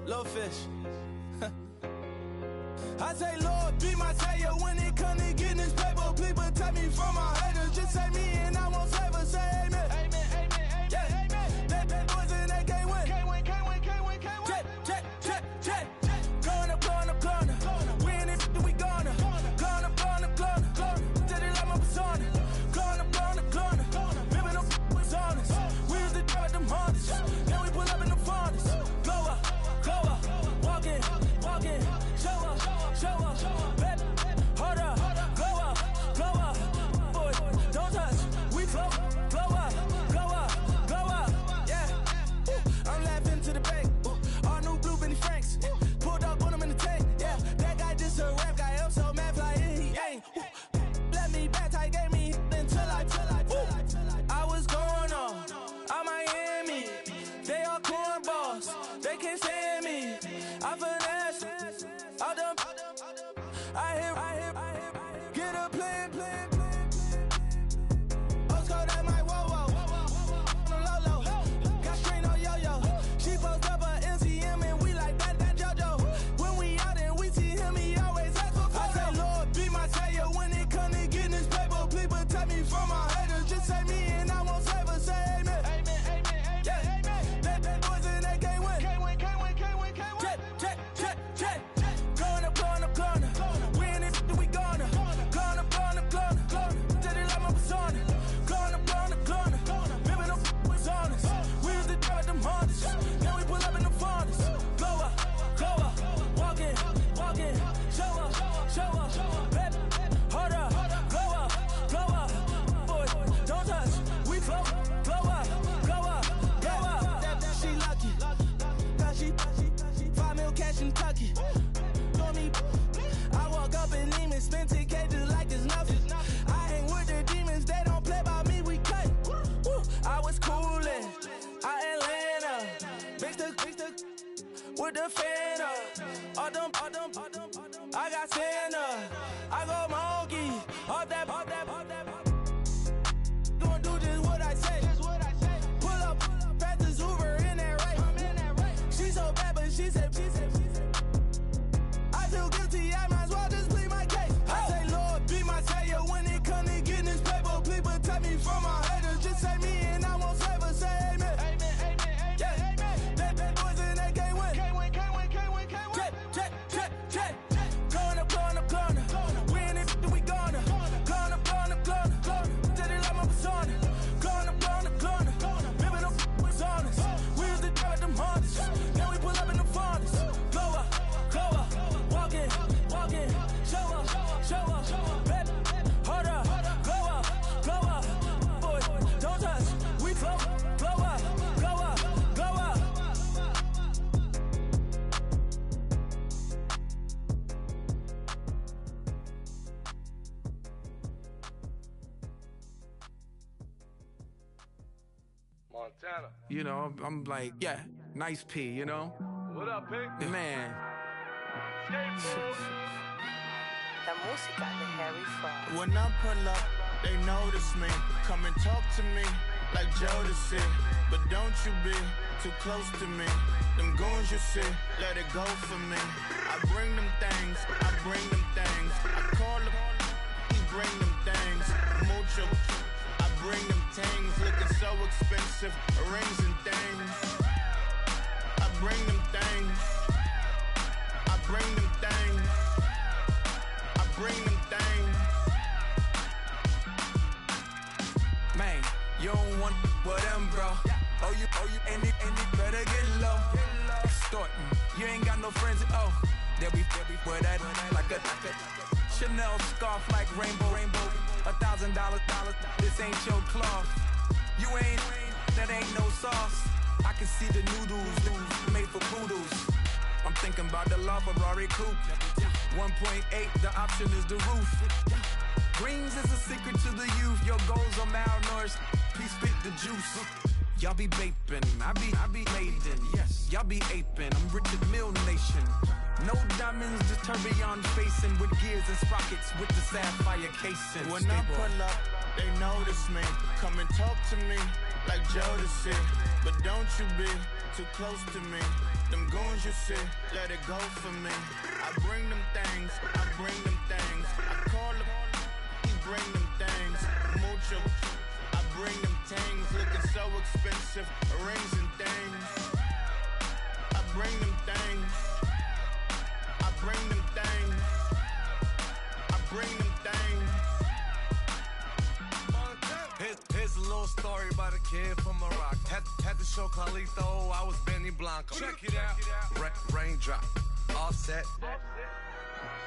Little fish. I say, Lord, be my savior when it come to getting this paper. Please protect me from my haters. Just say me and I won't save her. Say amen. Amen, amen, amen, yeah. Amen. That boys and they can't win. Can't win, can't win, can't win, can't win. Check, check, check, check. Gonna, gonna, gonna. Win it, we gonna. Gonna, gonna, gonna. Tell it like my persona. Gonna, gonna, gonna. Remember them was honest. We was the drug them hardest. Then we pull up in the furnace. Glow up, walking, walking. Show up, show up, baby, hold up, glow up, boy, don't touch, we float, glow up, yeah. I'm laughing to the bank, all new blue Benny Franks, pulled up on him in the tank, yeah. That guy just a rap guy, I'm so mad, fly in, he ain't. Let me back, tight gave me until I was going on, I'm Miami, they all cornballs, they can't stand me, I finesse. I hear, get a plan. Postcode at my whoa, on the low. Got strain on yo-yo. She post up her MCM and we like that JoJo. When we out and we see him, he always asks for photo. I say, Lord, be my savior when it come to getting this paper. Please protect me from my haters. Just say me and I won't save her. Say amen. Amen, amen, amen, yeah. Amen. That boys and they can't win. Can't win, can't win, can't win, can't win. Check. Gonna. Win it, we gonna. Gonna. Tell it like my persona. Gonna. Remember them was honest. We was the drug them hardest. Then we pull up in the furnace. Glow up, walking. Show up, baby, hold up, glow up, boy, don't touch. We float, glow up. She lucky, cause she 5 mil cash in Kentucky. I walk up in Neiman, spend 10K just like it's nothing. I hang with the demons, they don't play by me, we cut. I was coolin', Atlanta, mixed with the fan up. All them, I got Santa, I go monkey, all that. Gonna do just what I say. Pull up, fastest Uber in that right. She so bad, but she said. I feel guilty, I might as well just plead my case. I say, Lord, be my savior when it come to getting this paper. Please protect me from my haters. Just say me and I won't save her. Say amen. Amen, amen, amen, yeah. Amen. That boys and they can't win. Can't win, can't win, can't win, can't win. Check. Gonna. Win it, we gonna. Gonna. Tell it like my persona. Gonna. Remember them was honest. We was the drug them hardest. Then we pull up in the furnace. Glow up. Walking, show up, baby, hold up, glow up, boy, don't touch, we float, glow up. Montana. You know, I'm like, yeah, nice P, you know? What up, Pink? Man. La música de Harry Fraud. When I pull up, they notice me. Come and talk to me like Jodeci. But don't you be too close to me. Them goons you see, let it go for me. I bring them things, I call them, he bring them things. Mucho, I bring them things. Looking so expensive, rings and things. I bring them things. Bring them things. I bring them things. Man, you don't want with them, bro. Oh, you, and it better get low. Extorting, you ain't got no friends. Oh, they'll be with that like a Chanel scarf like rainbow. $1,000, this ain't your cloth. You ain't, that ain't no sauce. I can see the noodles made for poodles. I'm thinking about the LaFerrari coupe. 1.8, the option is the roof. Greens is a secret to the youth. Your goals are malnourished. Please spit the juice. Y'all be vaping, I be laden. Yes, y'all be aping. I'm Richard Mill Nation. No diamonds, just tourbillon facing with gears and sprockets with the sapphire casing. When I pull up, they notice me. Come and talk to me like Jodeci. but don't you be too close to me. Them goons you see, let it go for me. I bring them things, I bring them things. I call them, he bring them things. Mucho, I bring them things. Looking so expensive, rings and things. I bring them things. I bring them things. I bring them things. Here's a little story about a kid from Morocco. Had to show Carlito I was Benny Blanco. Check it out. Raindrop, offset.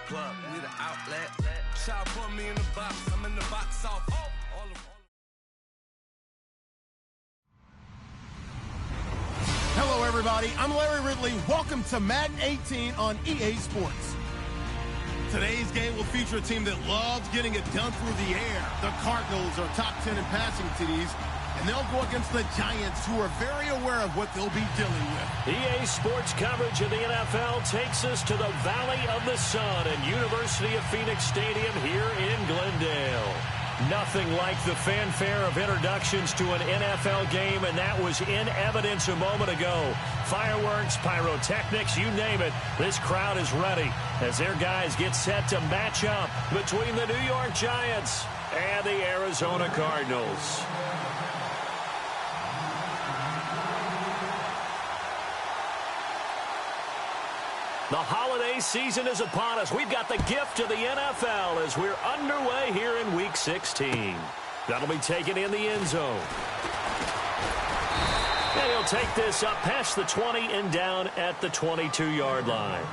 Plug, need an outlet. Child put me in the box. I'm in the box off. Hello, everybody. I'm Larry Ridley. Welcome to Madden 18 on EA Sports. Today's game will feature a team that loves getting it done through the air. The Cardinals are top 10 in passing TDs, and they'll go against the Giants, who are very aware of what they'll be dealing with. EA Sports coverage of the NFL takes us to the Valley of the Sun and University of Phoenix Stadium here in Glendale. Nothing like the fanfare of introductions to an NFL game, and that was in evidence a moment ago. Fireworks, pyrotechnics, you name it. This crowd is ready as their guys get set to match up between the New York Giants and the Arizona Cardinals. The holiday season is upon us. We've got the gift of the NFL as we're underway here in Week 16. That'll be taken in the end zone. And he'll take this up past the 20 and down at the 22-yard line.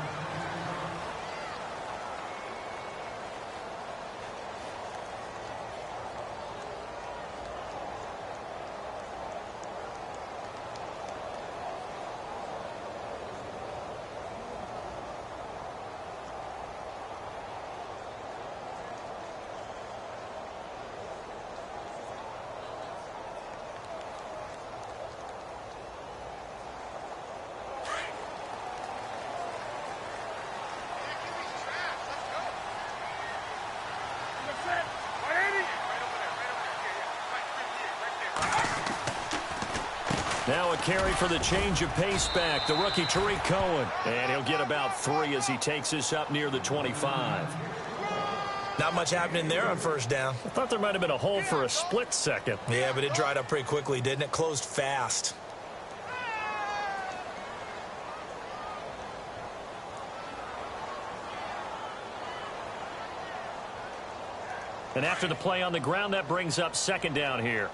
Now a carry for the change of pace back, the rookie Tariq Cohen. And he'll get about 3 as he takes this up near the 25. Not much happening there on first down. I thought there might have been a hole for a split second. Yeah, but it dried up pretty quickly, didn't it? Closed fast. And after the play on the ground, that brings up second down here.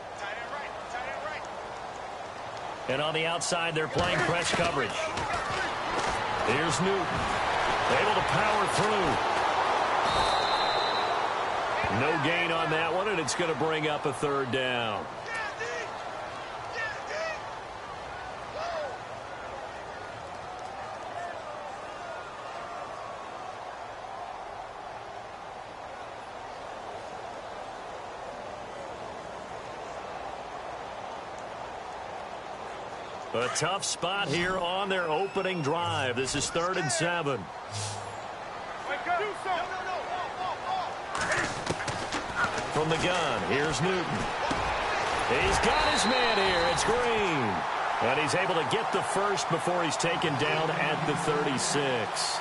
And on the outside, they're playing press coverage. Here's Newton. Able to power through. No gain on that one, and it's going to bring up a third down. A tough spot here on their opening drive. This is 3rd and 7. From the gun, here's Newton. He's got his man here. It's Green. And he's able to get the first before he's taken down at the 36.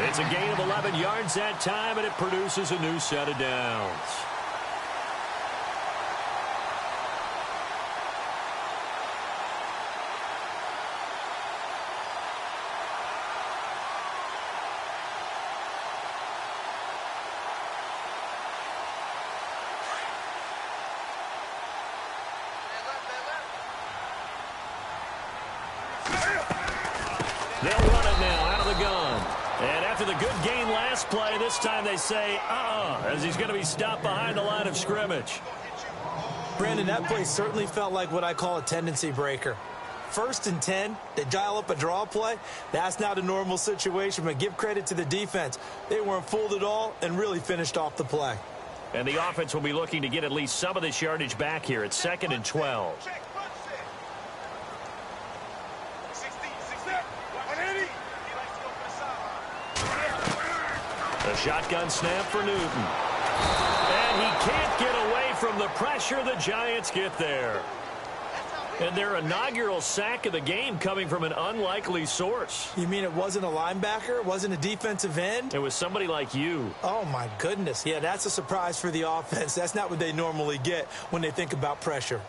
It's a gain of 11 yards that time, and it produces a new set of downs. They'll run it now out of the gun. And after the good gain last play, this time they say, as he's going to be stopped behind the line of scrimmage. Brandon, that play certainly felt like what I call a tendency breaker. 1st and 10, they dial up a draw play. That's not a normal situation, but give credit to the defense. They weren't fooled at all and really finished off the play. And the offense will be looking to get at least some of this yardage back here. It's 2nd and 12. A shotgun snap for Newton. And he can't get away from the pressure. The Giants get there. And their inaugural sack of the game coming from an unlikely source. You mean it wasn't a linebacker? It wasn't a defensive end? It was somebody like you. Oh, my goodness. Yeah, that's a surprise for the offense. That's not what they normally get when they think about pressure.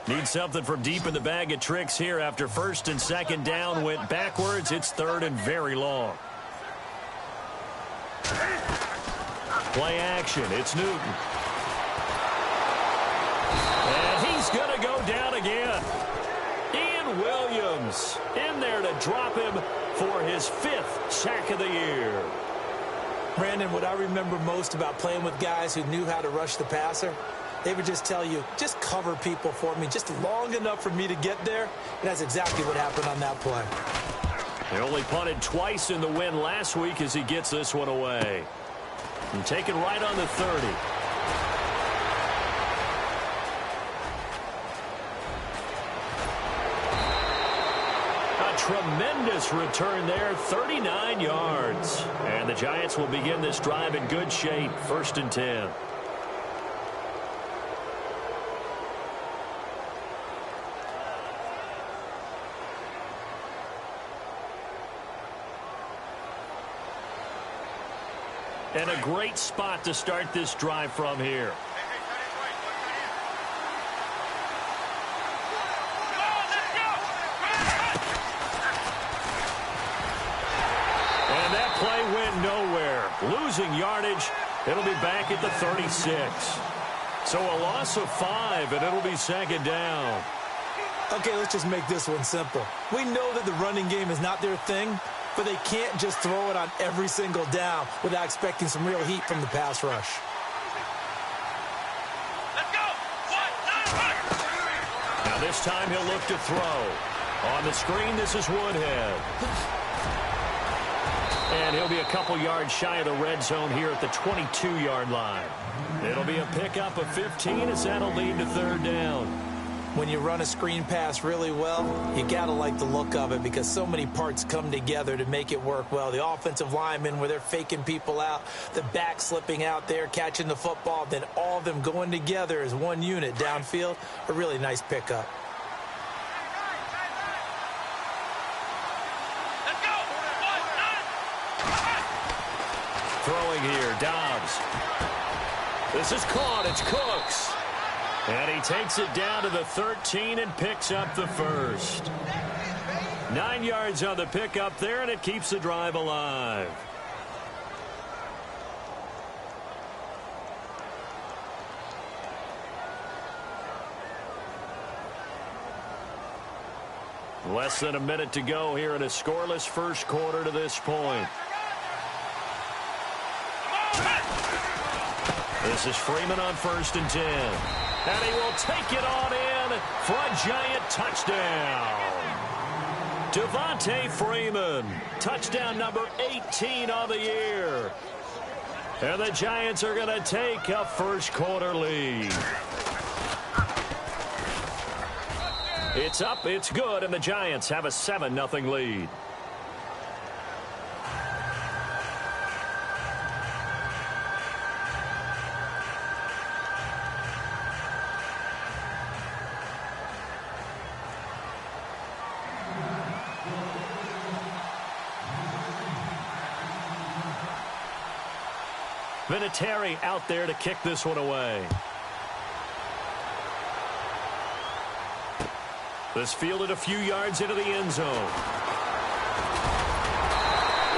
Need something from deep in the bag of tricks here after first and second down went backwards. It's third and very long. Play action. It's Newton. And he's going to go down again. Ian Williams in there to drop him for his 5th sack of the year. Brandon, what I remember most about playing with guys who knew how to rush the passer, they would just tell you, just cover people for me, just long enough for me to get there. And that's exactly what happened on that play. They only punted twice in the win last week as he gets this one away. And taken right on the 30. Tremendous return there, 39 yards. And the Giants will begin this drive in good shape, 1st and 10. And a great spot to start this drive from here. Losing yardage. It'll be back at the 36. So a loss of 5, and it'll be second down. Okay, let's just make this one simple. We know that the running game is not their thing, but they can't just throw it on every single down without expecting some real heat from the pass rush. Let's go. Now this time he'll look to throw. On the screen, this is Woodhead. And he'll be a couple yards shy of the red zone here at the 22-yard line. It'll be a pickup of 15 as that'll lead to third down. When you run a screen pass really well, you got to like the look of it because so many parts come together to make it work well. The offensive linemen where they're faking people out, the back slipping out there, catching the football, then all of them going together as one unit downfield. A really nice pickup. Throwing here, Dobbs. This is caught. It's Cooks. And he takes it down to the 13 and picks up the first. 9 yards on the pickup there, and it keeps the drive alive. Less than a minute to go here in a scoreless first quarter to this point. This is Freeman on 1st and 10. And he will take it on in for a giant touchdown. Devontae Freeman, touchdown number 18 on the year. And the Giants are going to take a first quarter lead. It's up, it's good, and the Giants have a 7-0 lead. Vinatieri out there to kick this one away. This fielded a few yards into the end zone.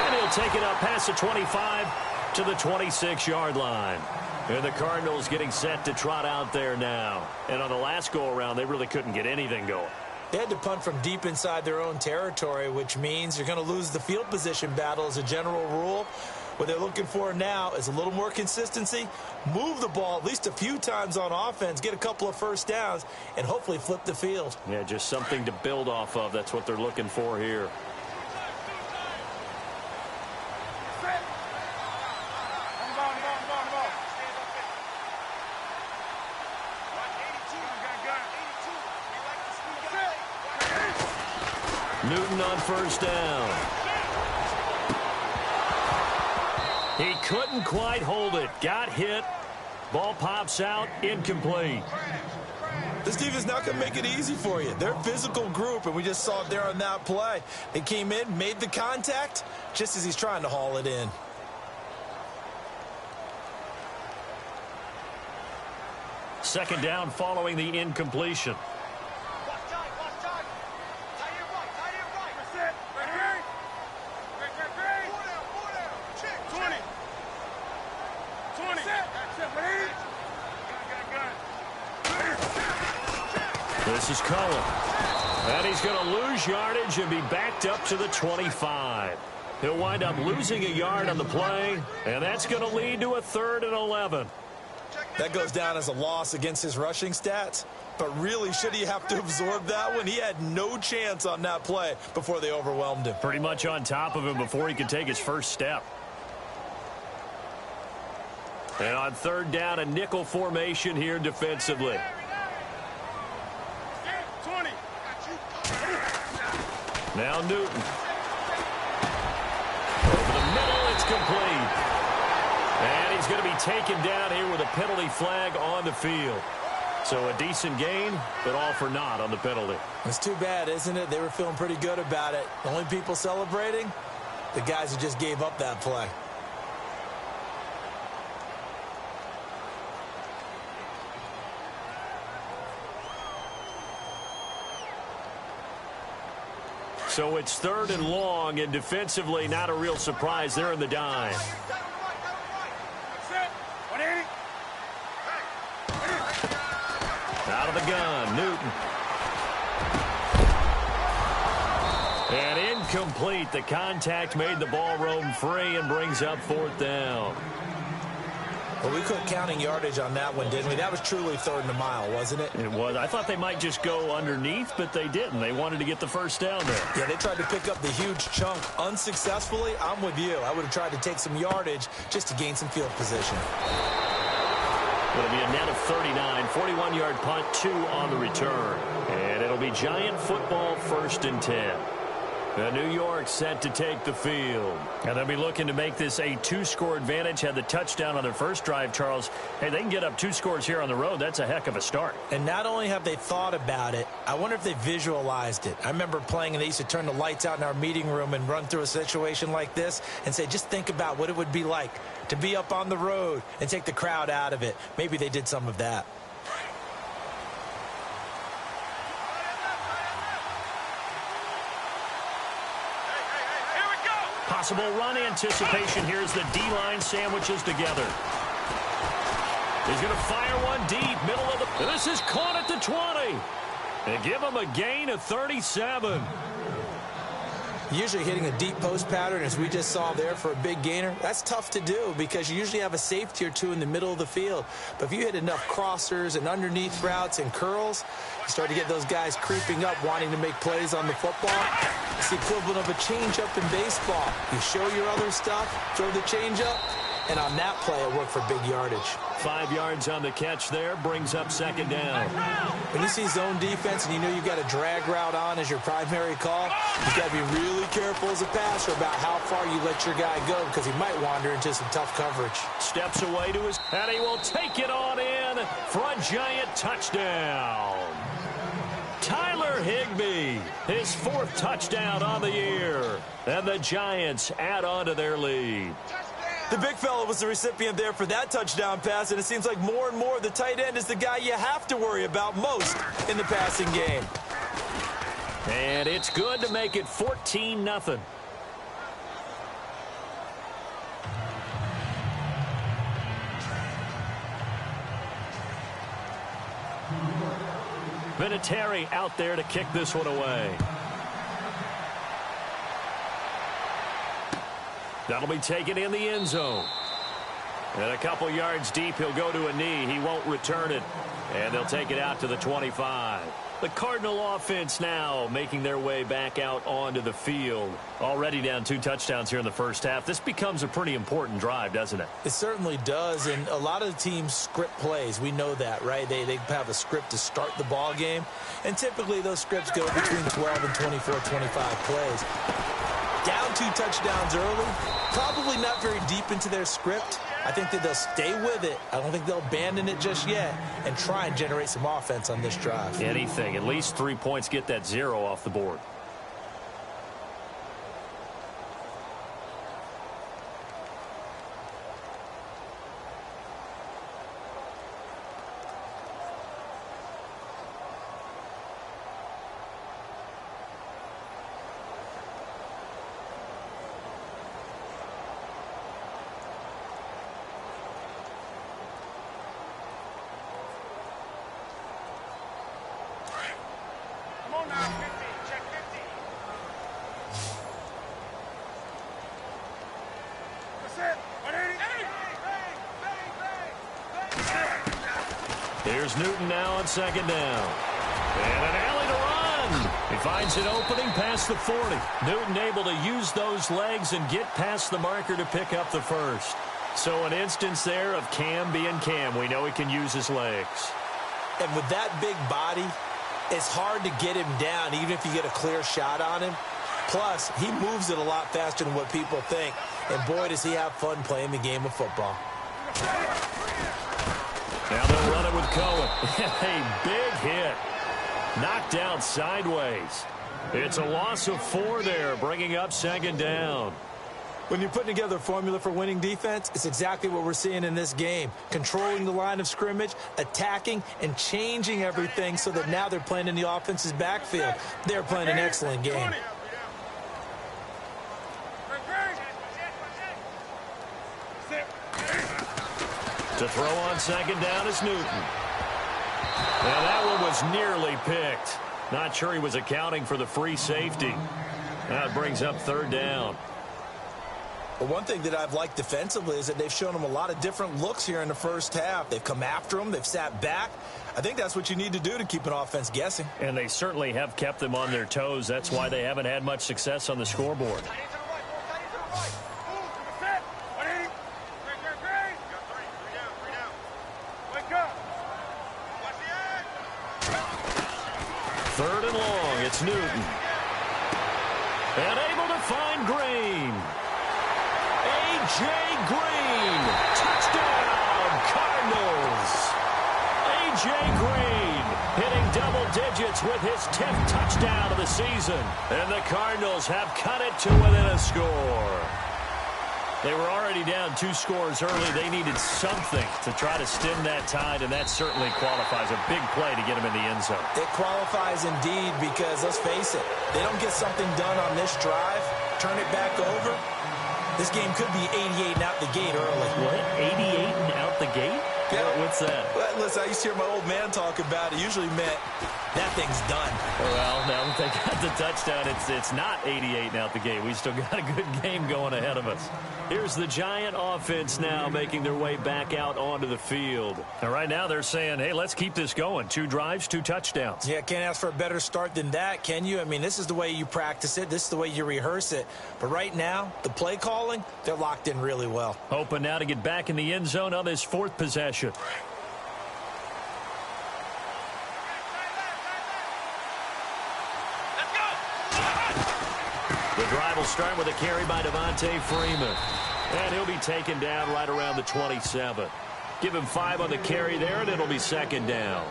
And he'll take it up past the 25 to the 26-yard line. And the Cardinals getting set to trot out there now. And on the last go-around, they really couldn't get anything going. They had to punt from deep inside their own territory, which means you're going to lose the field position battle as a general rule. What they're looking for now is a little more consistency, move the ball at least a few times on offense, get a couple of first downs, and hopefully flip the field. Yeah, just something to build off of. That's what they're looking for here. Newton on first down. He couldn't quite hold it. Got hit. Ball pops out. Incomplete. This defense is not going to make it easy for you. They're a physical group, and we just saw it there on that play. They came in, made the contact, just as he's trying to haul it in. Second down following the incompletion. This is Cullen. And he's going to lose yardage and be backed up to the 25. He'll wind up losing a yard on the play, and that's going to lead to a 3rd and 11. That goes down as a loss against his rushing stats. But really, should he have to absorb that one? He had no chance on that play before they overwhelmed him. Pretty much on top of him before he could take his first step. And on 3rd down, a nickel formation here defensively. Now Newton. Over the middle, it's complete. And he's going to be taken down here with a penalty flag on the field. So a decent gain, but all for naught on the penalty. It's too bad, isn't it? They were feeling pretty good about it. The only people celebrating, the guys who just gave up that play. So it's 3rd and long, and defensively not a real surprise. They're in the dime. Out of the gun, Newton. And incomplete. The contact made the ball roam free and brings up 4th down. Well, we quit counting yardage on that one, didn't we? That was truly 3rd and a mile, wasn't it? It was. I thought they might just go underneath, but they didn't. They wanted to get the first down there. Yeah, they tried to pick up the huge chunk unsuccessfully. I'm with you. I would have tried to take some yardage just to gain some field position. It'll be a net of 39, 41-yard punt, 2 on the return. And it'll be Giant football, 1st and 10. The New York set to take the field. And they'll be looking to make this a 2-score advantage. Had the touchdown on their first drive, Charles. Hey, they can get up 2 scores here on the road. That's a heck of a start. And not only have they thought about it, I wonder if they visualized it. I remember playing, and they used to turn the lights out in our meeting room and run through a situation like this and say, just think about what it would be like to be up on the road and take the crowd out of it. Maybe they did some of that. Possible run anticipation. Here's the D-line sandwiches together. He's going to fire one deep, middle of the... This is caught at the 20. And give him a gain of 37. Usually hitting a deep post pattern, as we just saw there for a big gainer, that's tough to do because you usually have a safety or two in the middle of the field. But if you hit enough crossers and underneath routes and curls, you start to get those guys creeping up, wanting to make plays on the football. It's the equivalent of a changeup in baseball. You show your other stuff, throw the changeup, and on that play, it worked for big yardage. 5 yards on the catch there, brings up 2nd down. When you see zone defense and you know you've got a drag route on as your primary call, you've got to be really careful as a passer about how far you let your guy go because he might wander into some tough coverage. Steps away to his... And he will take it on in for a Giant touchdown. Tyler Higbee, his 4th touchdown on the year. And the Giants add on to their lead. The big fella was the recipient there for that touchdown pass, and it seems like more and more the tight end is the guy you have to worry about most in the passing game. And it's good to make it 14-0. Vinatieri out there to kick this one away. That'll be taken in the end zone. And a couple yards deep, he'll go to a knee. He won't return it. And they'll take it out to the 25. The Cardinal offense now making their way back out onto the field. Already down 2 touchdowns here in the first half. This becomes a pretty important drive, doesn't it? It certainly does, and a lot of the teams script plays. We know that, right? They have a script to start the ball game, and typically those scripts go between 12 and 24, 25 plays. Down 2 touchdowns early, probably not very deep into their script, I think that they'll stay with it. I don't think they'll abandon it just yet and try and generate some offense on this drive. Anything. At least 3 points, get that 0 off the board. Here's Newton now on second down. And an alley to run. He finds an opening past the 40. Newton able to use those legs and get past the marker to pick up the first. So an instance there of Cam being Cam. We know he can use his legs. And with that big body, it's hard to get him down even if you get a clear shot on him. Plus, he moves it a lot faster than what people think. And boy, does he have fun playing the game of football. Now they'll run it with Cohen. A big hit. Knocked out sideways. It's a loss of 4 there, bringing up second down. When you're putting together a formula for winning defense, it's exactly what we're seeing in this game. Controlling the line of scrimmage, attacking, and changing everything so that now they're playing in the offense's backfield. They're playing an excellent game. To throw on second down is Newton. Now that one was nearly picked. Not sure he was accounting for the free safety. Now it brings up third down. Well, one thing that I've liked defensively is that they've shown them a lot of different looks here in the first half. They've come after them. They've sat back. I think that's what you need to do to keep an offense guessing. And they certainly have kept them on their toes. That's why they haven't had much success on the scoreboard. Third and long, it's Newton. And able to find Green. A.J. Green. Touchdown, Cardinals. A.J. Green hitting double digits with his 10th touchdown of the season. And the Cardinals have cut it to within a score. They were already down 2 scores early. They needed something to try to stem that tide, and that certainly qualifies. A big play to get them in the end zone. It qualifies indeed because, let's face it, they don't get something done on this drive, turn it back over, this game could be 88 and out the gate early. What? 88 and out the gate? Yeah. What's that? Well, listen, I used to hear my old man talk about it. Usually meant that thing's done. Well, now that they got the touchdown, it's not 88 and out the gate. We still got a good game going ahead of us. Here's the Giant offense now making their way back out onto the field. And right now they're saying, hey, let's keep this going. 2 drives, 2 touchdowns. Yeah, can't ask for a better start than that, can you? I mean, this is the way you practice it. This is the way you rehearse it. But right now, the play calling, they're locked in really well. Hoping now to get back in the end zone on this 4th possession. The drive will start with a carry by Devontae Freeman. And he'll be taken down right around the 27. Give him 5 on the carry there, and it'll be second down.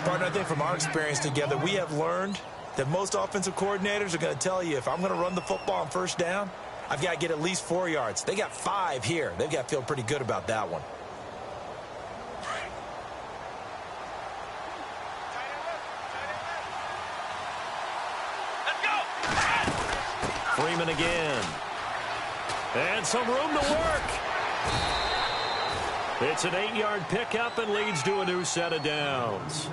Partner, I think from our experience together, we have learned that most offensive coordinators are going to tell you, if I'm going to run the football on first down, I've got to get at least 4 yards. They got 5 here. They've got to feel pretty good about that one. Freeman again. And some room to work. It's an 8-yard pickup and leads to a new set of downs.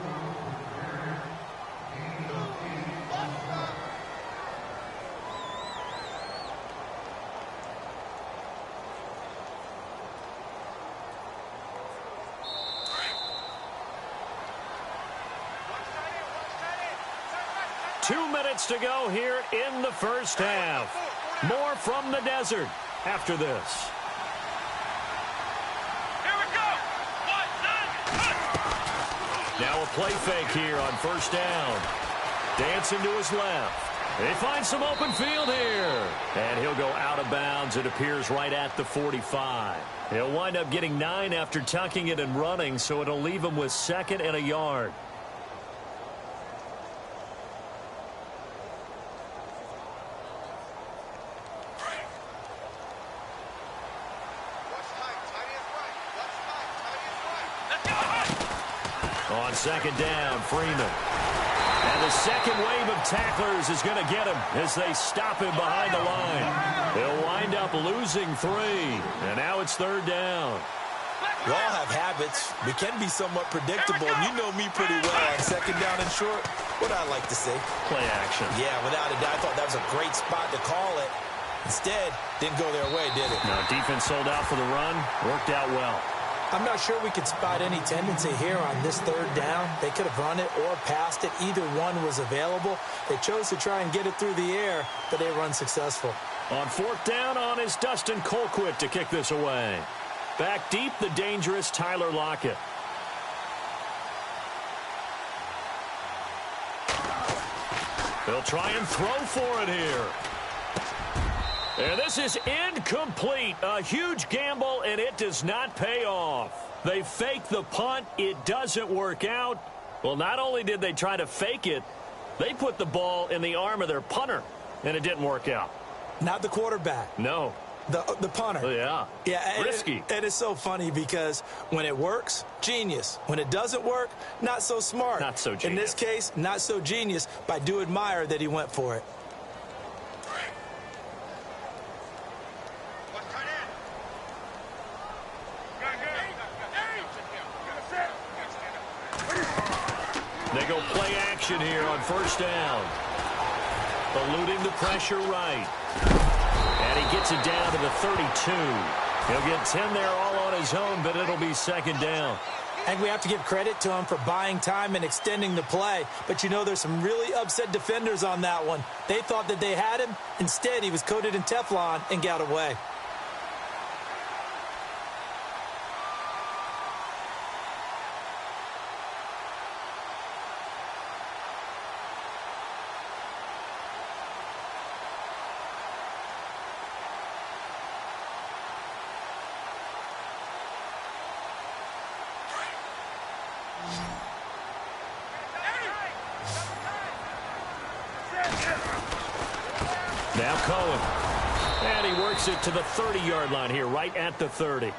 Two minutes to go here in the first half. More from the desert after this. Here we go. Now a play fake here on first down. Dancing to his left. They find some open field here. And he'll go out of bounds. It appears right at the 45. He'll wind up getting 9 after tucking it and running, so it'll leave him with 2nd and a yard. On 2nd down, Freeman. And the second wave of tacklers is going to get him as they stop him behind the line. They'll wind up losing 3. And now it's 3rd down. We all have habits. We can be somewhat predictable. And you know me pretty well on 2nd down and short. What I like to say. Play action. Yeah, without a doubt. I thought that was a great spot to call it. Instead, didn't go their way, did it? No, defense sold out for the run. Worked out well. I'm not sure we could spot any tendency here on this 3rd down. They could have run it or passed it. Either one was available. They chose to try and get it through the air, but they were unsuccessful. On 4th down on is Dustin Colquitt to kick this away. Back deep, the dangerous Tyler Lockett. They'll try and throw for it here. And this is incomplete. A huge gamble, and it does not pay off. They fake the punt. It doesn't work out. Well, not only did they try to fake it, they put the ball in the arm of their punter, and it didn't work out. Not the quarterback. No. The punter. Yeah. Yeah. Risky. And it's so funny because when it works, genius. When it doesn't work, not so smart. Not so genius. In this case, not so genius, but I do admire that he went for it. They go play action here on 1st down. Eluding the pressure right. And he gets it down to the 32. He'll get 10 there all on his own, but it'll be 2nd down. I think we have to give credit to him for buying time and extending the play. But, you know, there's some really upset defenders on that one. They thought that they had him. Instead, he was coated in Teflon and got away. Now Cohen. And he works it to the 30-yard line here, right at the 30.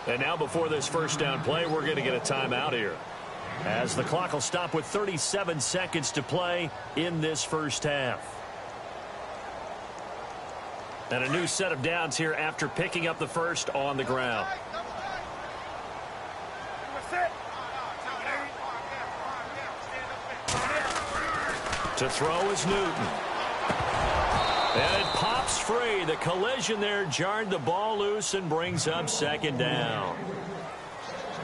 And now before this 1st down play, we're going to get a timeout here, as the clock will stop with 37 seconds to play in this 1st half. And a new set of downs here after picking up the 1st on the ground. To throw is Newton. And it pops free. The collision there jarred the ball loose and brings up 2nd down.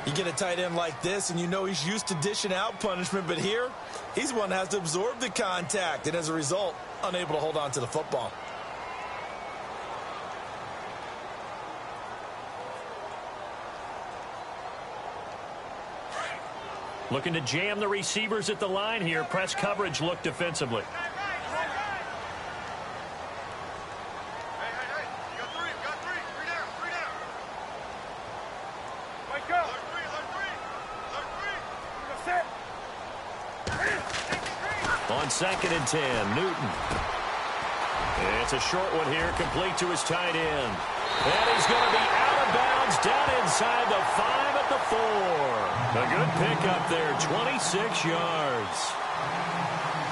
You get a tight end like this, and you know he's used to dishing out punishment, but here, he's one that has to absorb the contact, and as a result, unable to hold on to the football. Looking to jam the receivers at the line here. Press coverage look defensively. On 2nd and 10, Newton. It's a short one here, complete to his tight end. And he's going to be out of bounds down inside the 5 at the 4. A good pickup there, 26 yards.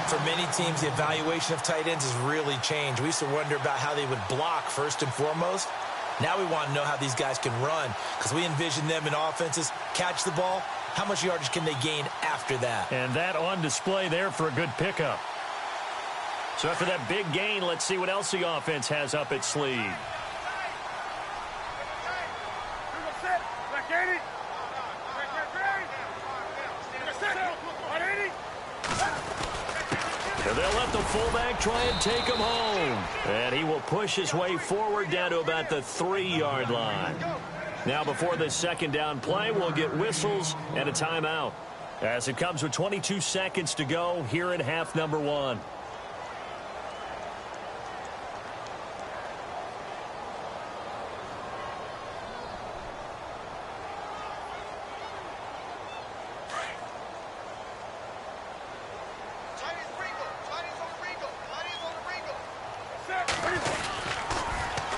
For many teams, the evaluation of tight ends has really changed. We used to wonder about how they would block first and foremost. Now we want to know how these guys can run, because we envision them in offenses catch the ball. How much yardage can they gain after that? And that on display there for a good pickup. So after that big gain, let's see what else the offense has up its sleeve. And they'll let the fullback try and take him home. And he will push his way forward down to about the 3-yard line. Now before this 2nd down play, we'll get whistles and a timeout, as it comes with 22 seconds to go here at half number 1.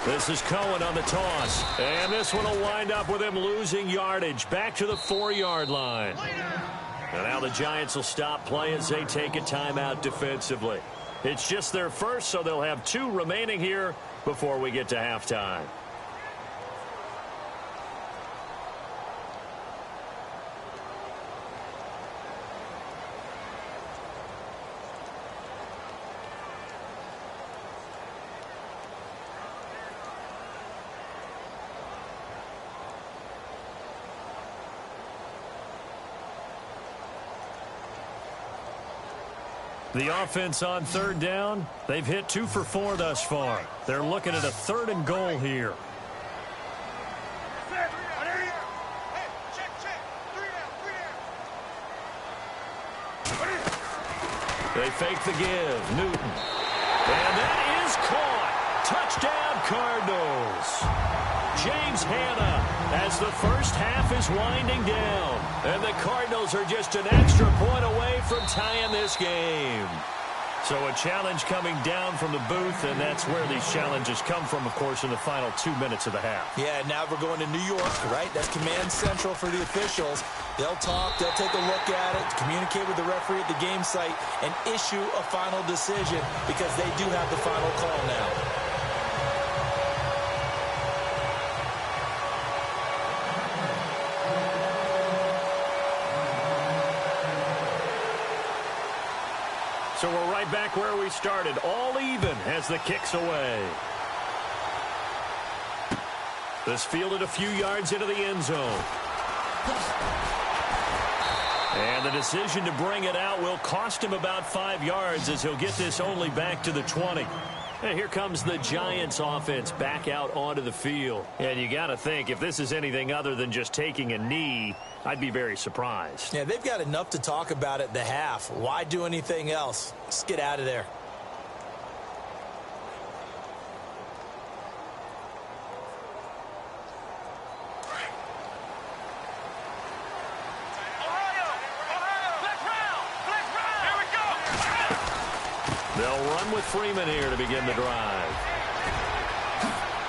This is Cohen on the toss. And this one will wind up with him losing yardage. Back to the 4-yard line. And now the Giants will stop play as they take a timeout defensively. It's just their first, so they'll have 2 remaining here before we get to halftime. The offense on 3rd down, they've hit 2 for 4 thus far. They're looking at a 3rd and goal here. They fake the give. Newton. And that is caught. Touchdown, Cardinals. James Hanna as the first half is winding down. And the Cardinals are just an extra point away from tying this game. So a challenge coming down from the booth, and that's where these challenges come from, of course, in the final 2 minutes of the half. Yeah, now we're going to New York, right? That's command central for the officials. They'll talk, they'll take a look at it, communicate with the referee at the game site, and issue a final decision because they do have the final call now. So we're right back where we started, all even as the kick's away. This fielded a few yards into the end zone. And the decision to bring it out will cost him about 5 yards as he'll get this only back to the 20. And here comes the Giants offense back out onto the field. And you got to think, if this is anything other than just taking a knee, I'd be very surprised. Yeah, they've got enough to talk about at the half. Why do anything else? Just get out of there. They'll run with Freeman here to begin the drive.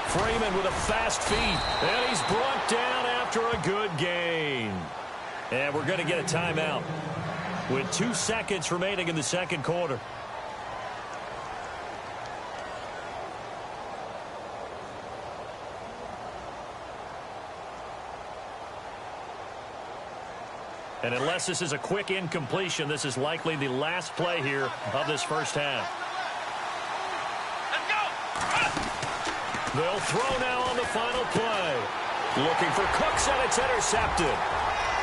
Freeman with a fast feet, and he's brought down after a good gain. And we're going to get a timeout with 2 seconds remaining in the second quarter. And unless this is a quick incompletion, this is likely the last play here of this first half. They'll throw now on the final play. Looking for Cooks, and it's intercepted.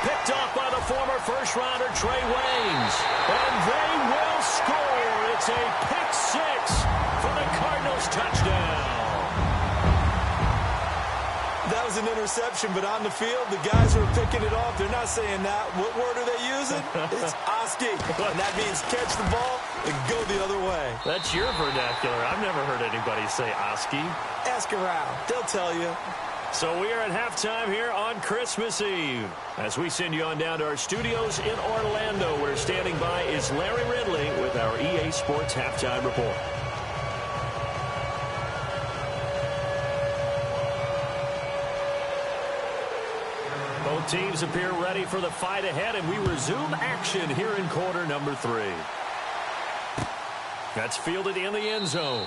Picked off by the former first-rounder Trey Waynes. And they will score. It's a pick 6 for the Cardinals touchdown. That was an interception, but on the field, the guys who are picking it off, they're not saying that. What word are they using? It's Oski. And that means catch the ball and go the other way. That's your vernacular. I've never heard anybody say Oski. Ask around. They'll tell you. So we are at halftime here on Christmas Eve. As we send you on down to our studios in Orlando, where standing by is Larry Ridley with our EA Sports Halftime Report. Both teams appear ready for the fight ahead, and we resume action here in quarter number 3. That's fielded in the end zone.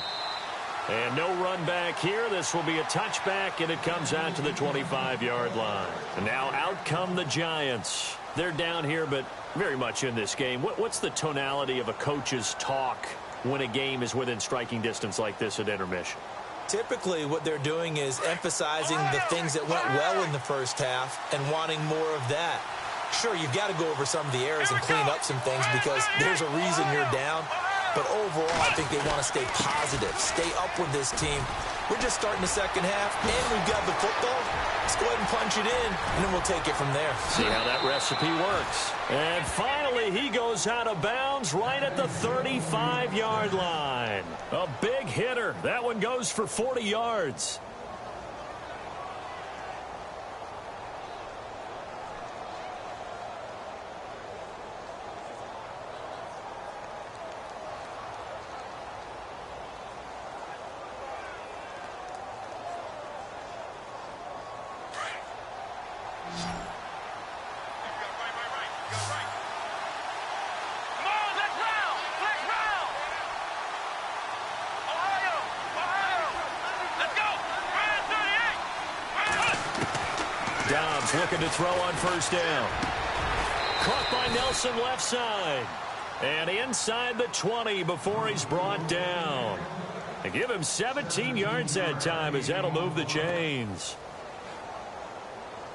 And no run back here. This will be a touchback, and it comes out to the 25-yard line. And now out come the Giants. They're down here, but very much in this game. What's the tonality of a coach's talk when a game is within striking distance like this at intermission? Typically, what they're doing is emphasizing the things that went well in the first half and wanting more of that. Sure, you've got to go over some of the errors and clean up some things because there's a reason you're down. But overall, I think they want to stay positive, stay up with this team. We're just starting the second half, and we've got the football. Let's go ahead and punch it in, and then we'll take it from there. See how that recipe works. And finally, he goes out of bounds right at the 35-yard line. A big hitter. That one goes for 40 yards. Dobbs looking to throw on first down. Caught by Nelson left side. And inside the 20 before he's brought down. They give him 17 yards that time as that'll move the chains.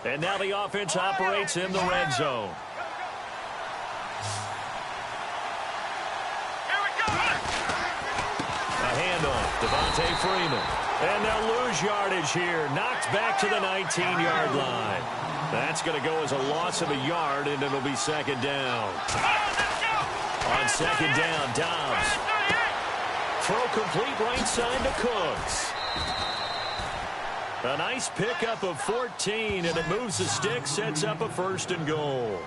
And now the offense operates in the red zone. A handoff, Devontae Freeman. And they'll lose yardage here. Knocked back to the 19-yard line. That's going to go as a loss of a yard, and it'll be second down. On second down, Dobbs. Throw complete right side to Cooks. A nice pickup of 14, and it moves the stick, sets up a 1st and goal.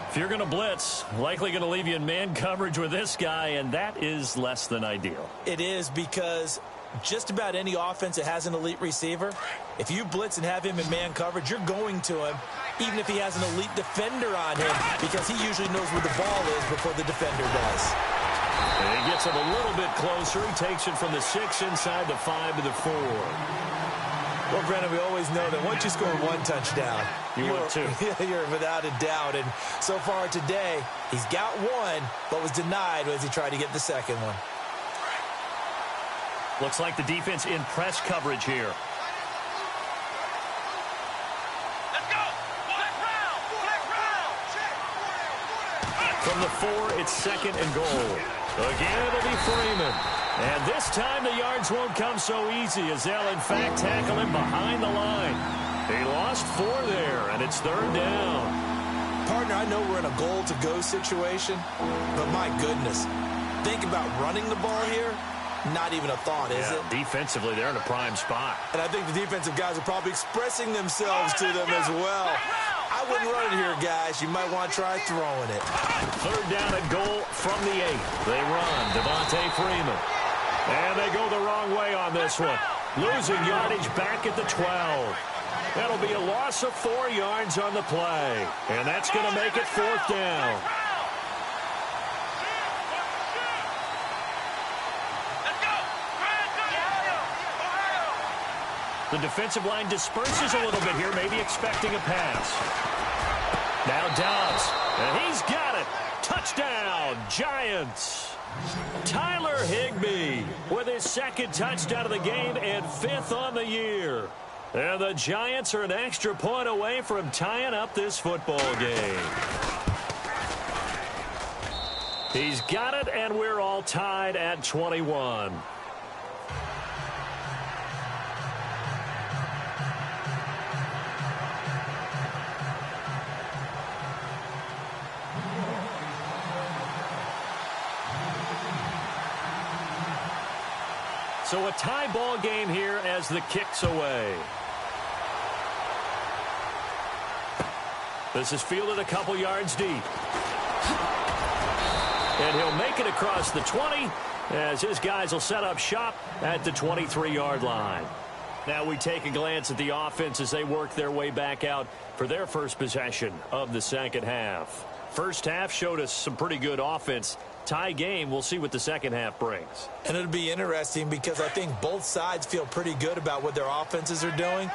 If you're going to blitz, likely going to leave you in man coverage with this guy, and that is less than ideal. It is, because just about any offense that has an elite receiver, if you blitz and have him in man coverage, you're going to him, even if he has an elite defender on him, because he usually knows where the ball is before the defender does. And he gets him a little bit closer. He takes it from the 6 inside the 5 to the 4. Well, Brennan, we always know that once you score one touchdown, you're without a doubt. And so far today, he's got one, but was denied as he tried to get the second one. Looks like the defense in press coverage here. Let's go! From the 4, it's 2nd and goal. Again, it'll be Freeman. And this time the yards won't come so easy as they'll, in fact, tackle him behind the line. He lost 4 there, and it's 3rd down. Partner, I know we're in a goal-to-go situation, but my goodness, think about running the ball here. Not even a thought, is it? Defensively, they're in a prime spot. And I think the defensive guys are probably expressing themselves to them as well. I wouldn't run it here, guys. You might want to try throwing it. 3rd down and goal from the 8. They run. Devontae Freeman. And they go the wrong way on this one. Losing yardage back at the 12. That'll be a loss of 4 yards on the play. And that's going to make it 4th down. The defensive line disperses a little bit here, maybe expecting a pass. Now Dobbs, and he's got it. Touchdown, Giants. Tyler Higbee with his 2nd touchdown of the game and 5th on the year. And the Giants are an extra point away from tying up this football game. He's got it, and we're all tied at 21. So a tie ball game here as the kick's away. This is fielded a couple yards deep. And he'll make it across the 20 as his guys will set up shop at the 23-yard line. Now we take a glance at the offense as they work their way back out for their first possession of the second half. First half showed us some pretty good offense. Tie game, we'll see what the second half brings. And it'll be interesting because I think both sides feel pretty good about what their offenses are doing.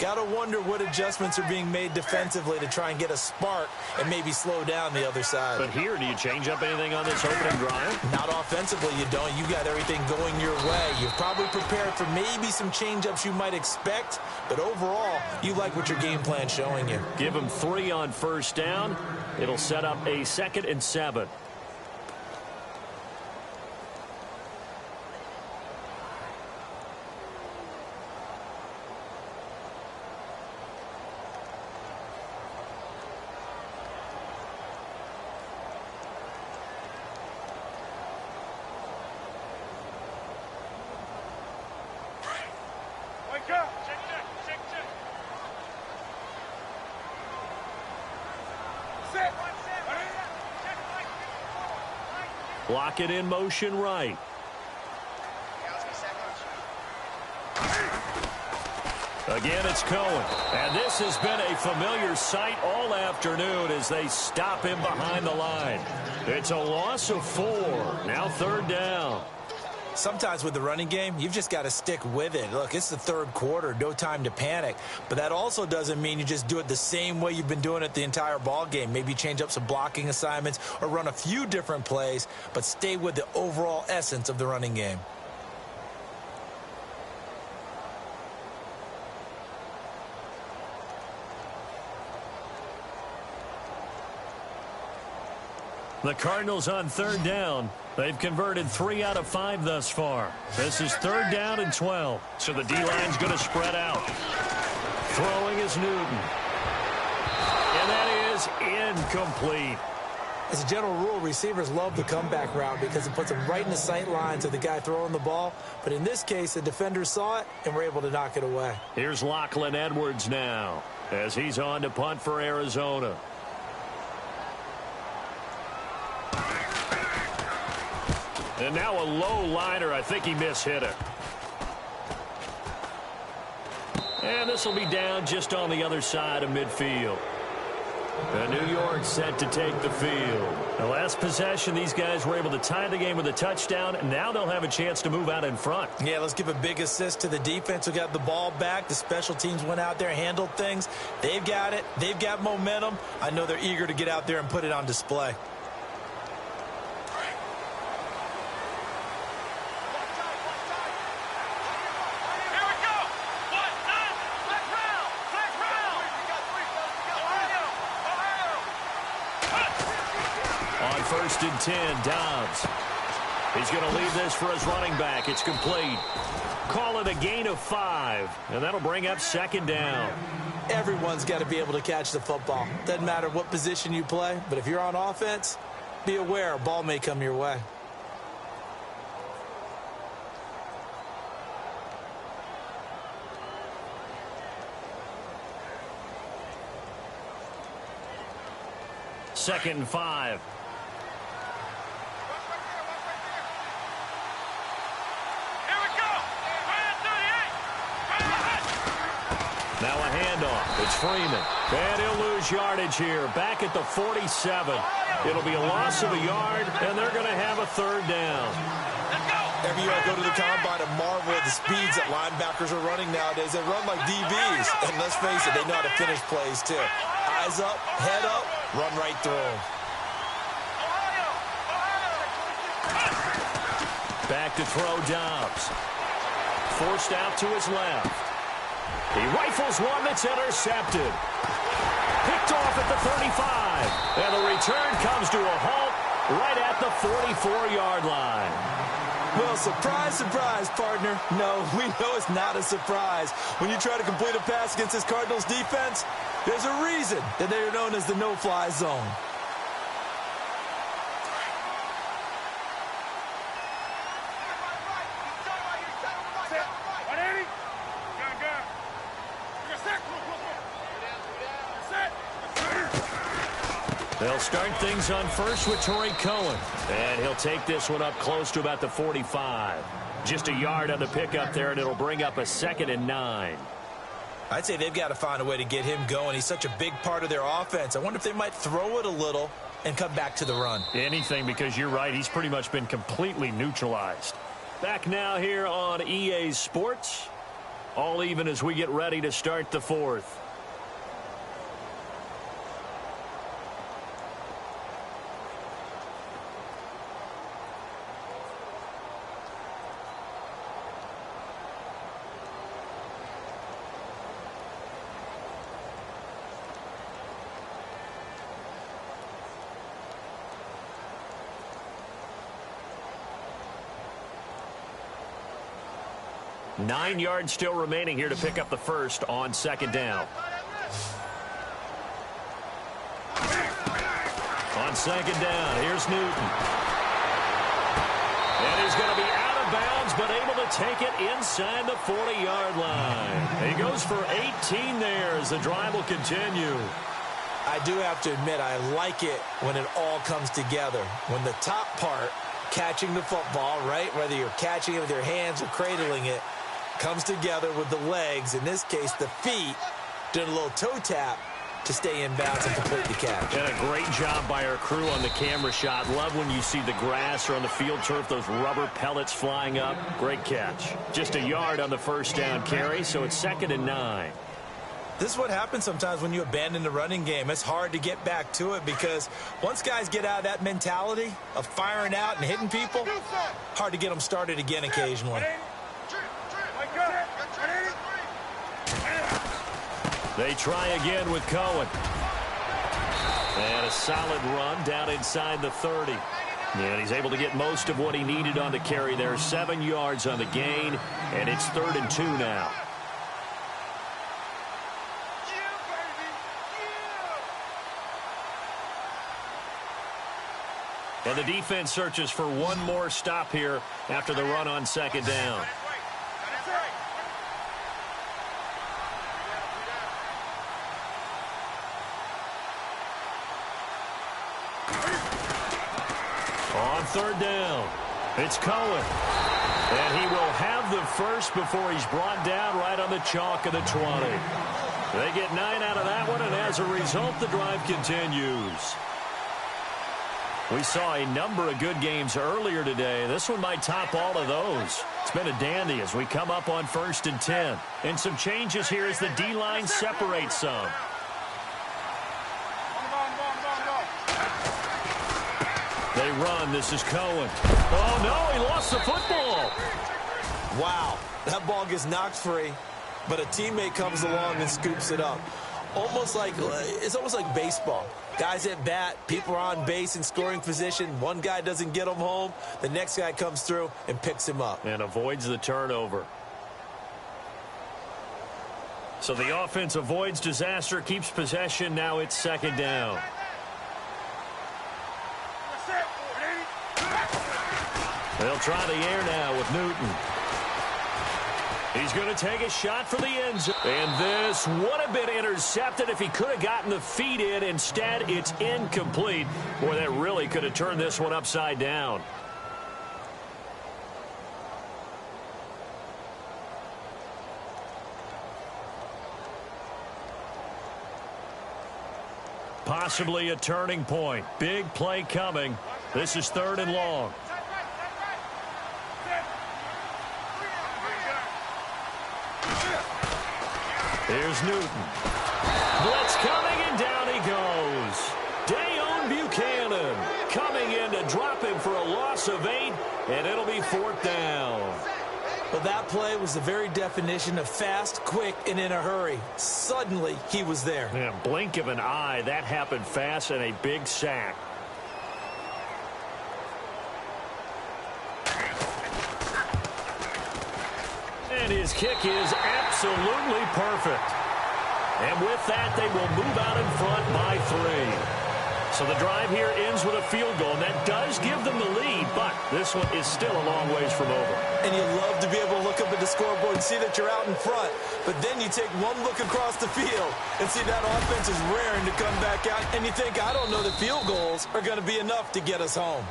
Got to wonder what adjustments are being made defensively to try and get a spark and maybe slow down the other side. But here, do you change up anything on this opening drive? Not offensively, you don't. You got everything going your way. You've probably prepared for maybe some change-ups you might expect, but overall, you like what your game plan's showing you. Give them 3 on first down. It'll set up a 2nd and 7. Block it in motion right. Again, it's Cohen. And this has been a familiar sight all afternoon as they stop him behind the line. It's a loss of 4. Now 3rd down. Sometimes with the running game, you've just got to stick with it. Look, it's the third quarter, no time to panic. But that also doesn't mean you just do it the same way you've been doing it the entire ball game. Maybe change up some blocking assignments or run a few different plays, but stay with the overall essence of the running game. The Cardinals on third down. They've converted 3 out of 5 thus far. This is third down and 12. So the D-line's going to spread out. Throwing is Newton. And that is incomplete. As a general rule, receivers love the comeback route because it puts them right in the sight lines of the guy throwing the ball. But in this case, the defender saw it and were able to knock it away. Here's Lachlan Edwards now as he's on to punt for Arizona. And now a low liner. I think he mishit it. And this will be down just on the other side of midfield. And New York set to take the field. The last possession, these guys were able to tie the game with a touchdown, and now they'll have a chance to move out in front. Yeah, let's give a big assist to the defense who got the ball back. The special teams went out there, handled things. They've got it. They've got momentum. I know they're eager to get out there and put it on display. First and 10, Dobbs. He's going to leave this for his running back. It's complete. Call it a gain of 5, and that'll bring up second down. Everyone's got to be able to catch the football. Doesn't matter what position you play, but if you're on offense, be aware a ball may come your way. Second and 5. Now a handoff. It's Freeman. And he'll lose yardage here. Back at the 47. It'll be a loss of a yard, and they're going to have a third down. Every year I go to the combine and marvel at the speeds that linebackers are running nowadays. They run like DBs. And let's face it, they know how to finish plays too. Eyes up, head up, run right through them. Back to throw Dobbs. Forced out to his left. He rifles one that's intercepted. Picked off at the 35. And the return comes to a halt right at the 44-yard line. Well, surprise, surprise, partner. No, we know it's not a surprise. When you try to complete a pass against this Cardinals defense, there's a reason that they are known as the no-fly zone. They'll start things on first with Torrey Cohen. And he'll take this one up close to about the 45. Just a yard on the pickup there, and it'll bring up a 2nd and 9. I'd say they've got to find a way to get him going. He's such a big part of their offense. I wonder if they might throw it a little and come back to the run. Anything, because you're right. He's pretty much been completely neutralized. Back now here on EA Sports. All even as we get ready to start the fourth. Nine yards still remaining here to pick up the first on second down. On second down, here's Newton. And he's going to be out of bounds, but able to take it inside the 40-yard line. He goes for 18 there as the drive will continue. I do have to admit, I like it when it all comes together. When the top part, catching the football, right, whether you're catching it with your hands or cradling it, comes together with the legs, in this case the feet, doing a little toe tap, to stay in bounds and complete the catch. And a great job by our crew on the camera shot. Love when you see the grass or on the field turf, those rubber pellets flying up. Great catch. Just a yard on the first down carry, so it's 2nd and 9. This is what happens sometimes when you abandon the running game. It's hard to get back to it because once guys get out of that mentality of firing out and hitting people, hard to get them started again occasionally. They try again with Cohen. And a solid run down inside the 30. And he's able to get most of what he needed on the carry there. 7 yards on the gain, and it's 3rd and 2 now. And the defense searches for one more stop here after the run on 2nd down. On 3rd down, it's Cohen. And he will have the first before he's brought down right on the chalk of the 20. They get 9 out of that one, and as a result, the drive continues. We saw a number of good games earlier today. This one might top all of those. It's been a dandy as we come up on 1st and 10. And some changes here as the D-line separates some. They run. This is Cohen. Oh, no, he lost the football. Wow, that ball gets knocked free, but a teammate comes along and scoops it up. It's almost like baseball. Guys at bat, people are on base in scoring position. One guy doesn't get him home. The next guy comes through and picks him up. And avoids the turnover. So the offense avoids disaster, keeps possession. Now it's 2nd down. They'll try the air now with Newton. He's going to take a shot for the end zone. And this would have been intercepted if he could have gotten the feet in. Instead, it's incomplete. Boy, that really could have turned this one upside down. Possibly a turning point. Big play coming. This is 3rd and long. Here's Newton. Blitz coming, and down he goes. Dayon Buchanan coming in to drop him for a loss of 8, and it'll be 4th down. Well, that play was the very definition of fast, quick, and in a hurry. Suddenly, he was there. Yeah, blink of an eye. That happened fast, and a big sack. And his kick is absolutely perfect. And with that, they will move out in front by 3. So the drive here ends with a field goal, and that does give them the lead, but this one is still a long ways from over. And you love to be able to look up at the scoreboard and see that you're out in front, but then you take one look across the field and see that offense is raring to come back out, and you think, I don't know that field goals are going to be enough to get us home.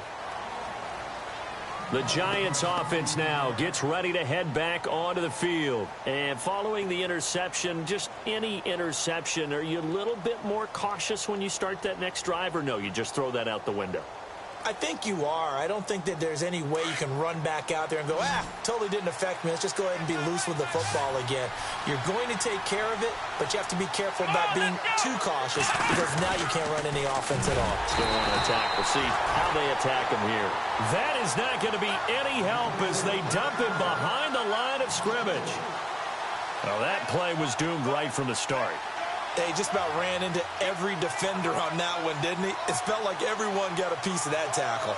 The Giants offense now gets ready to head back onto the field. And following the interception, just any interception, are you a little bit more cautious when you start that next drive, or no, you just throw that out the window? I think you are. I don't think that there's any way you can run back out there and go, totally didn't affect me. Let's just go ahead and be loose with the football again. You're going to take care of it, but you have to be careful about being too cautious because now you can't run any offense at all. Still want to attack. We'll see how they attack him here. That is not going to be any help as they dump him behind the line of scrimmage. Well, that play was doomed right from the start. They just about ran into every defender on that one, didn't he? It felt like everyone got a piece of that tackle.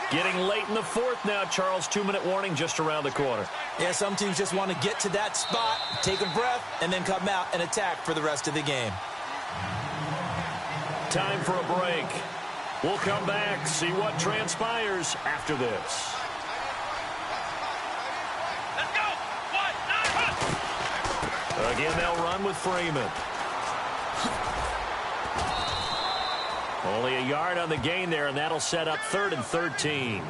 Getting late in the 4th now, Charles. 2-minute warning just around the corner. Yeah, some teams just want to get to that spot, take a breath, and then come out and attack for the rest of the game. Time for a break. We'll come back, see what transpires after this. Again, they'll run with Freeman. Only a yard on the gain there, and that'll set up 3rd and 13.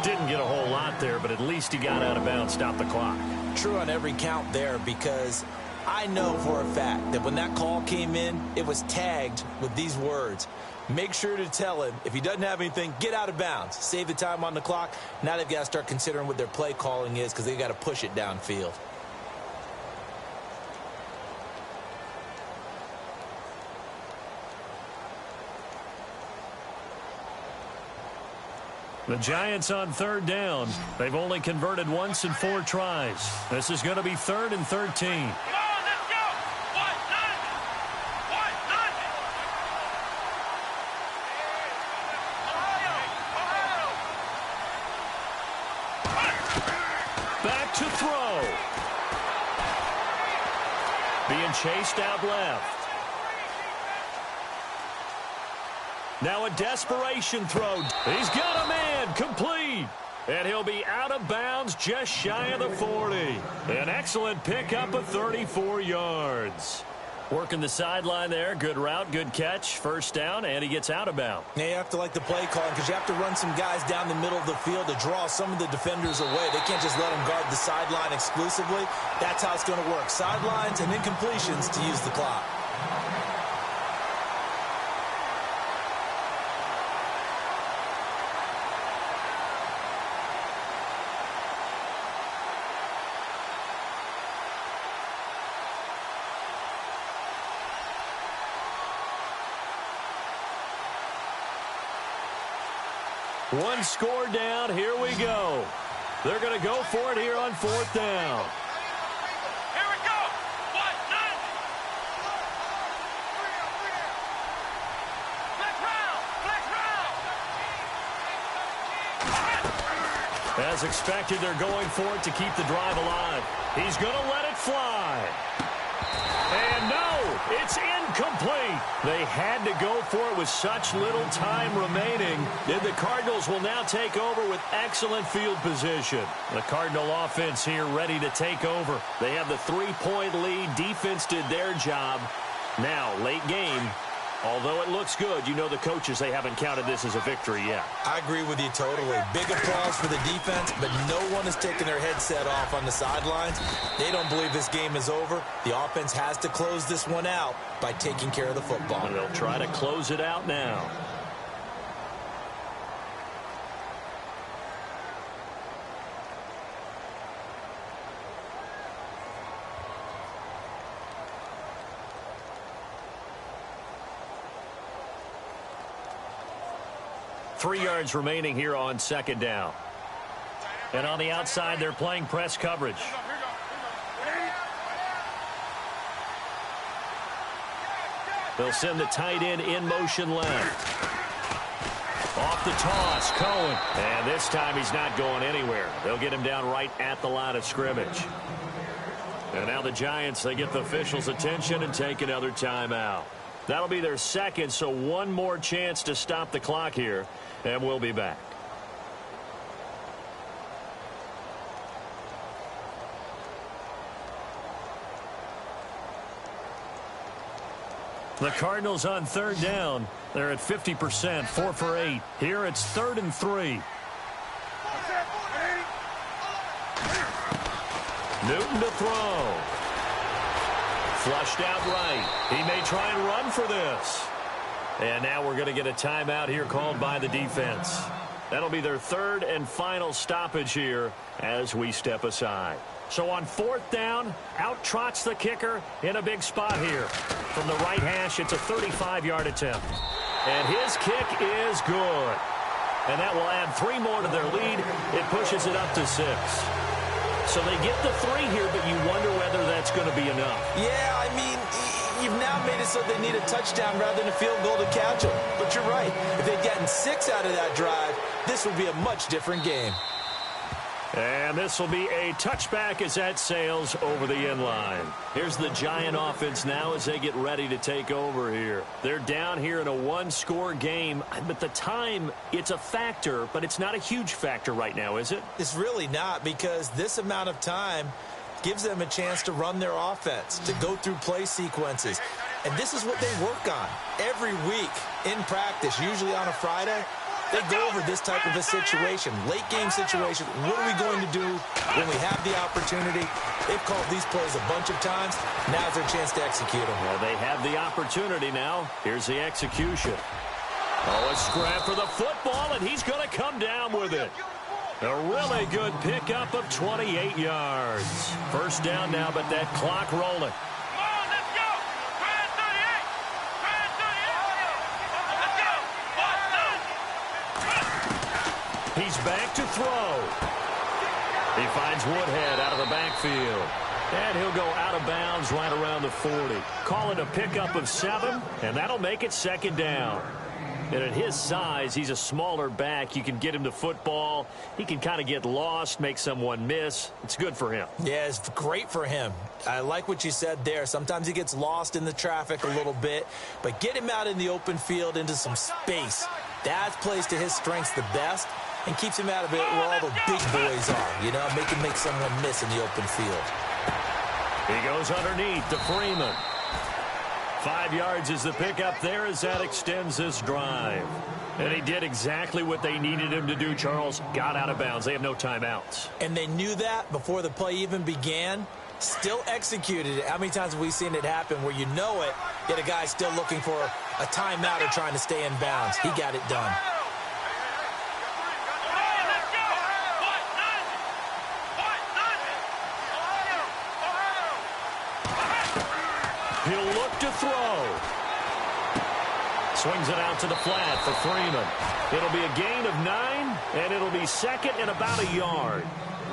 Didn't get a whole lot there, but at least he got out of bounds, stopped the clock. True on every count there because I know for a fact that when that call came in, it was tagged with these words. Make sure to tell him, if he doesn't have anything, get out of bounds. Save the time on the clock. Now they've got to start considering what their play calling is because they've got to push it downfield. The Giants on third down. They've only converted once in 4 tries. This is going to be 3rd and 13. Back to throw. Being chased out left. Now a desperation throw. He's got a man, complete. And he'll be out of bounds just shy of the 40. An excellent pickup of 34 yards. Working the sideline there. Good route, good catch. First down, and he gets out of bounds. Now you have to like the play calling because you have to run some guys down the middle of the field to draw some of the defenders away. They can't just let them guard the sideline exclusively. That's how it's going to work. Sidelines and incompletions to use the clock. One score down. Here we go. They're going to go for it here on 4th down. Here we go. What? As expected, they're going for it to keep the drive alive. He's going to let it fly. And no, it's incomplete. They had to go for it with such little time remaining. And the Cardinals will now take over with excellent field position. The Cardinal offense here ready to take over. They have the 3-point lead. Defense did their job. Now, late game. Although it looks good, you know the coaches, they haven't counted this as a victory yet. I agree with you totally. Big applause for the defense, but no one is taking their headset off on the sidelines. They don't believe this game is over. The offense has to close this one out by taking care of the football. And they'll try to close it out now. Three yards remaining here on 2nd down. And on the outside, they're playing press coverage. They'll send the tight end in motion left. Off the toss, Cohen. And this time he's not going anywhere. They'll get him down right at the line of scrimmage. And now the Giants, they get the officials' attention and take another timeout. That'll be their second, so one more chance to stop the clock here. And we'll be back. The Cardinals on 3rd down. They're at 50%, 4 for 8. Here it's 3rd and 3. Newton to throw. Flushed out right. He may try and run for this. And now we're going to get a timeout here called by the defense. That'll be their 3rd and final stoppage here as we step aside. So on 4th down, out trots the kicker in a big spot here. From the right hash, it's a 35-yard attempt. And his kick is good. And that will add 3 more to their lead. It pushes it up to 6. So they get the 3 here, but you wonder whether that's going to be enough. Yeah, I mean, you've now made it so they need a touchdown rather than a field goal to catch them. But you're right. If they'd gotten 6 out of that drive, this would be a much different game. And this will be a touchback as that sails over the end line. Here's the Giant offense now as they get ready to take over here. They're down here in a 1-score game. But the time, it's a factor, but it's not a huge factor right now, is it? It's really not, because this amount of time gives them a chance to run their offense, to go through play sequences. And this is what they work on every week in practice, usually on a Friday. They go over this type of a situation, late game situation. What are we going to do when we have the opportunity? They've called these plays a bunch of times. Now's their chance to execute them. Well, they have the opportunity now. Here's the execution. Oh, a scrap for the football, and he's going to come down with it. A really good pickup of 28 yards. First down now, but that clock rolling. Come on, let's go. Grand 38. Grand 38. Let's go. He's back to throw. He finds Woodhead out of the backfield. And he'll go out of bounds right around the 40. Call it a pickup of 7, and that'll make it second down. And at his size, he's a smaller back. You can get him the football. He can kind of get lost, make someone miss. It's good for him. Yeah, it's great for him. I like what you said there. Sometimes he gets lost in the traffic a little bit. But get him out in the open field into some space. That plays to his strengths the best and keeps him out of it where all the big boys are. You know, make someone miss in the open field. He goes underneath to Freeman. 5 yards is the pickup there as that extends this drive. And he did exactly what they needed him to do, Charles. Got out of bounds. They have no timeouts. And they knew that before the play even began. Still executed it. How many times have we seen it happen where you know it, yet a guy's still looking for a timeout or trying to stay in bounds? He got it done. He'll look to throw. Swings it out to the flat for Freeman. It'll be a gain of 9, and it'll be second and about a yard.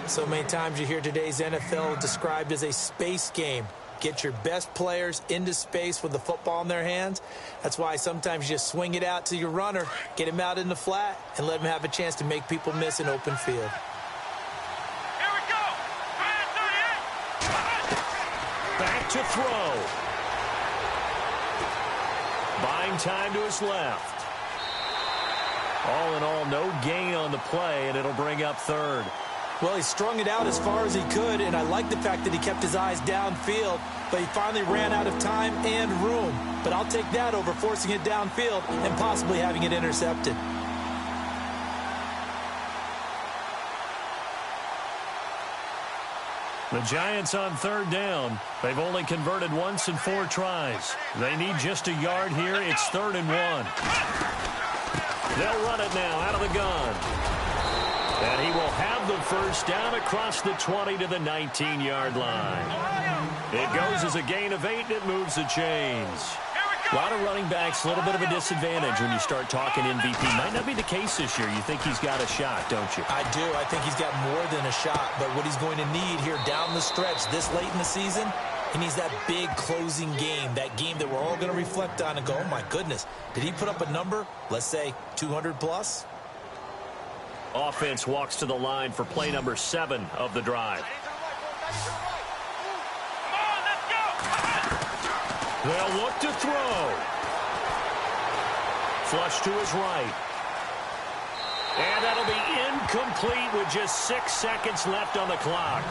So many times you hear today's NFL described as a space game. Get your best players into space with the football in their hands. That's why sometimes you just swing it out to your runner, get him out in the flat, and let him have a chance to make people miss an open field. Here we go. Grand 38. Back to throw. Buying time to his left. All in all, no gain on the play, and it'll bring up third. Well, he strung it out as far as he could, and I like the fact that he kept his eyes downfield, but he finally ran out of time and room. But I'll take that over forcing it downfield and possibly having it intercepted. The Giants on third down. They've only converted once in 4 tries. They need just a yard here. It's 3rd and 1. They'll run it now out of the gun. And he will have the first down across the 20 to the 19-yard line. It goes as a gain of 8, and it moves the chains. A lot of running backs, a little bit of a disadvantage when you start talking MVP. Might not be the case this year. You think he's got a shot, don't you? I do. I think he's got more than a shot. But what he's going to need here down the stretch this late in the season, he needs that big closing game, that game that we're all going to reflect on and go, oh, my goodness, did he put up a number, let's say 200 plus? Offense walks to the line for play number 7 of the drive. They'll look to throw. Flush to his right. And that'll be incomplete with just 6 seconds left on the clock.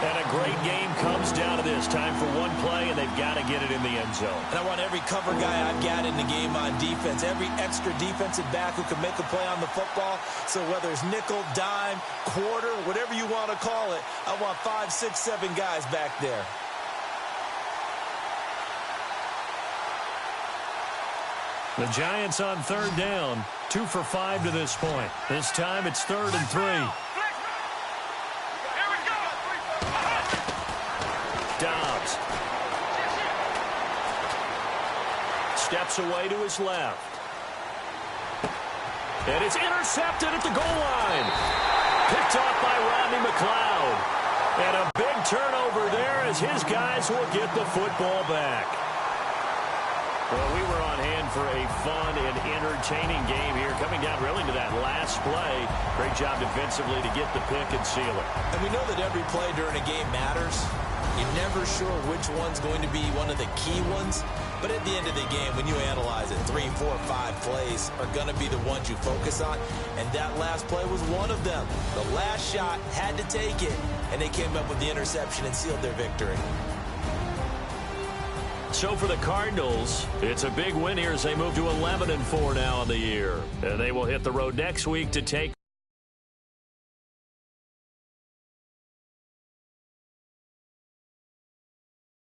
And a great game comes down to this. Time for one play, and they've got to get it in the end zone. And I want every cover guy I've got in the game on defense, every extra defensive back who can make a play on the football. So whether it's nickel, dime, quarter, whatever you want to call it, I want 5, 6, 7 guys back there. The Giants on third down, 2 for 5 to this point. This time it's 3rd and 3. Dobbs steps away to his left. And it's intercepted at the goal line. Picked off by Rodney McLeod. And a big turnover there as his guys will get the football back. Well, we were on hand for a fun and entertaining game here, coming down really to that last play. Great job defensively to get the pick and seal it. And we know that every play during a game matters. You're never sure which one's going to be one of the key ones. But at the end of the game, when you analyze it, 3, 4, 5 plays are going to be the ones you focus on. And that last play was one of them. The last shot had to take it, and they came up with the interception and sealed their victory. so for the Cardinals, it's a big win here as they move to 11-4 now on the year. And they will hit the road next week to take